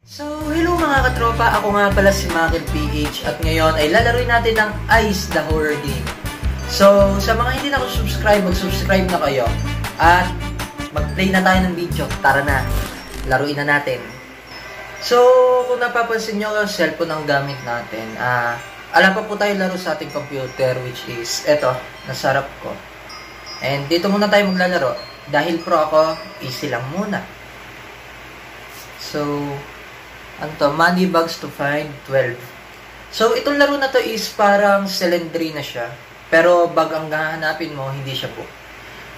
So, hello mga katropa, ako nga pala si Makil PH at ngayon ay lalaroin natin ng Ice the Horror Game. So, sa mga hindi na subscribe, mag-subscribe na kayo at mag-play na tayo ng video. Tara na, laruin na natin. So, kung napapansin nyo, cellphone ang gamit natin. Alam pa po tayo laro sa ating computer, which is, eto, nasa harap ko. And dito muna tayo maglalaro. Dahil pro ako, easy lang muna. So, ano to? Money bags to find 12. So, itong laro na to is parang Slendry na siya. Pero, bag ang hahanapin mo, hindi siya po.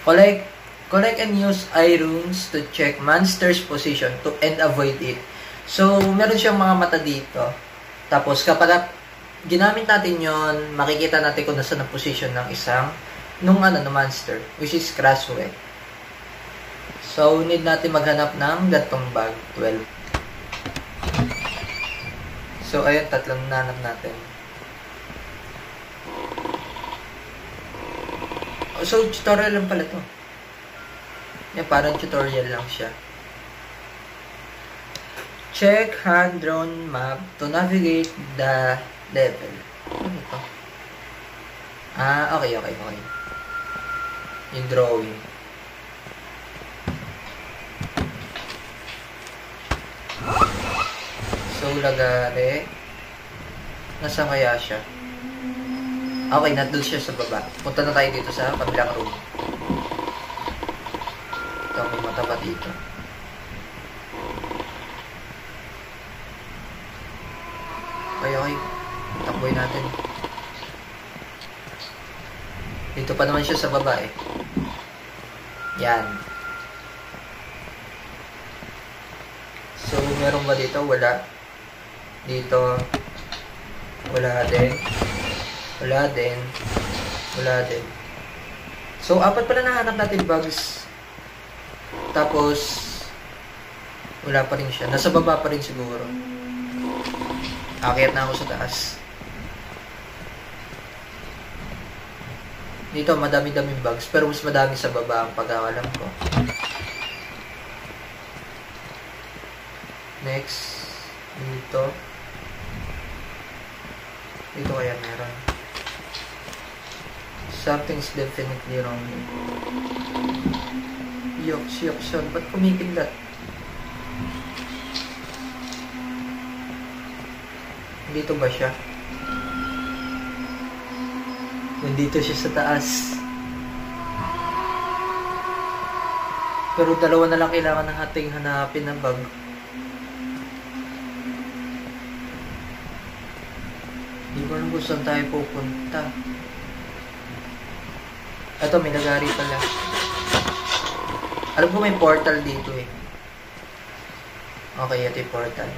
Collect and use eye runes to check monster's position and avoid it. So, meron siyang mga mata dito. Tapos, kapag ginamit natin yon, makikita natin kung nasa na position ng isang nung monster, which is Crashway. So, need natin maghanap ng gatong bag, 12. So, ayun, tatlong nanap natin. So, tutorial lang pala to. Yan, parang tutorial lang siya. Check hand-drawn map to navigate the level. Ano ito? Okay. Yung drawing. So, lagari. Nasaan kaya siya? Okay, nandun siya sa baba. Punta na tayo dito sa kabilang room. Ito, may mata pa dito. Okay. Takboy natin. Dito pa naman siya sa baba eh. Yan. So, meron ba dito? Wala. Dito. Wala din. Wala din. Wala din. So, apat pala nahanap natin bugs. Tapos, wala pa rin siya. Nasa baba pa rin siguro. Akyat na ako sa taas. Dito, madami-daming bugs. Pero mas madami sa baba ang pag-awalam ko. Next. Dito. Dito kaya meron. Something's definitely wrong. Yoks. Ba't kumikindlat? Dito ba siya? Nandito siya sa taas. Pero dalawa na lang kailangan ng ating hanapin ng bag. Hindi ko alam kung saan tayo pupunta. Ito, may nagari pala. Alam ko may portal dito eh. Okay, ito yung portal.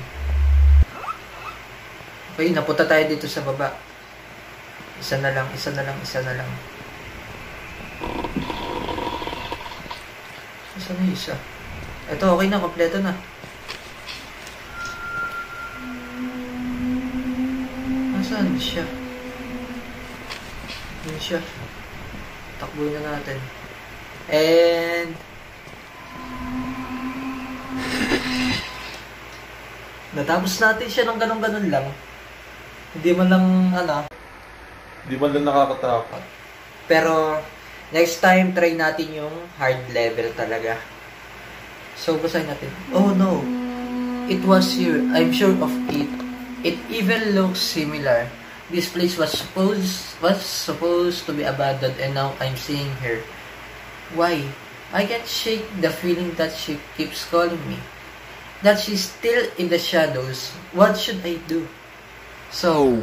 Okay, napunta tayo dito sa baba. Isa na lang. Isa na isa? Ito, okay na. Kompleto na. Nasaan siya? Yun siya. Takbuhin na natin. And natapos natin siya ng ganun-ganun lang. Hindi man lang Hindi man lang nakakatakot. Pero next time try natin yung hard level talaga. So basahin natin. Oh no. It was here. I'm sure of it. It even looks similar. This place was supposed to be abandoned and now I'm seeing her. Why? I can't shake the feeling that she keeps calling me. That she's still in the shadows. What should I do? So,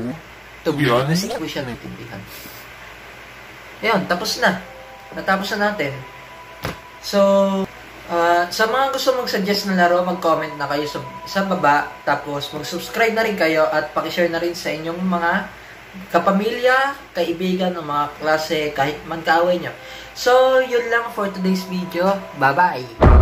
to be honest, hindi ko siya naintindihan. Ayun, tapos na. Natapos na natin. So, sa mga gusto mag-suggest na laro, mag-comment na kayo sa baba. Tapos, mag-subscribe na rin kayo at pakishare na rin sa inyong mga kapamilya, kaibigan, o mga klase, kahit man kaaway nyo. So, yun lang for today's video. Bye-bye!